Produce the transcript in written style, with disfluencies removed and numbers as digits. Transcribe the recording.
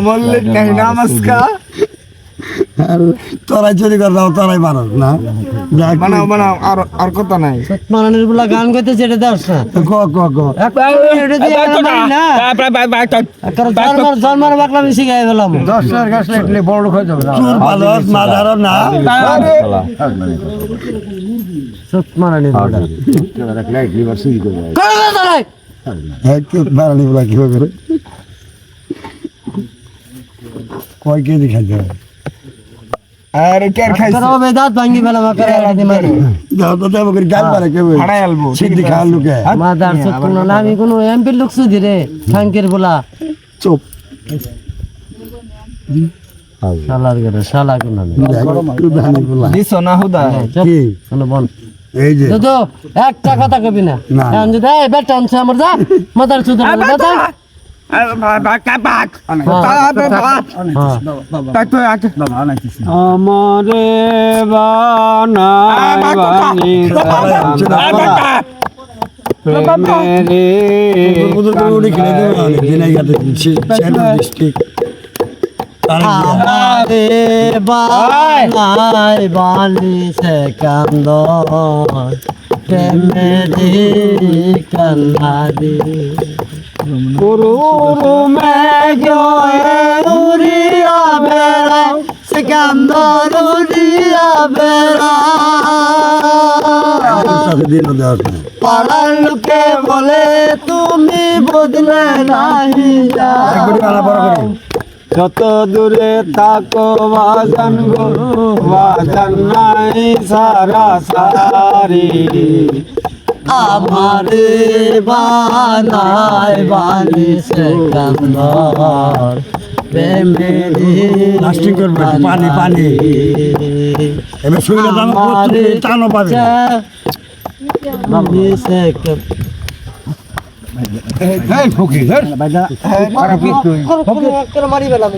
মল্লিক নাই নমস্কার তোরাই চুরি করে দাও তোরাই মারস না বানাও বানাও আর কথা নাই মারানের বলা গান কইতে যেটা দাস না জন্মার বাকলা মিশি গায়ে গেলাম 10 টাকা গাছ লাগলে বড় লোক হয়ে যাবে চুর পালস মাদার না সত মারানের বলা একটু মারানি বলা কি করে কয় কেজি খাইতে হবে আরে কেন খাইছ করবে দাঁত ভাঙি ফেলা মাকারে আড়াতে মারি দাও তো দেব করে গাল মারে কেউ হাড়াই আলবো সিদ্ধি খাওয়ার লোকে মাদার সত কোন না আমি কোন এমপি লোক সুদি রে থাঙ্কের বলা চুপ শালার গরে শালা কোন না একটু দানি বলা দিছ না হুদা কি কোন বল এই যে তো একটা কথা কবি না না। এখন যদি এই বেটা আনছে আমার যা মাদার সুদি বেটা আমারে বানাই বানি মেরে বুদুর উড়ি খেলে দেব অনেক দিন আগে দিচ্ছি চ্যানেল ডিস্ট্রিক্ট আমারে বানাই বানি সে কান্দ প্রেমেরি কান্নারি পুরু উড়িয়া বেড়া সে কান্দ উড়িয়া বেড়া দিন দেওয়া পাড়ার লোকে বলে তুমি বদলে নাহি যাও যত দূরে থাকো বাজান গো বাজান নাই সারা সারি আমারে বানাই বানি সে কান্দর প্রেমেরি লাস্টিং করবে পানি পানি এবার শুইলে দাম টানো পাবে বানি সে এই ফকির মারি বেলা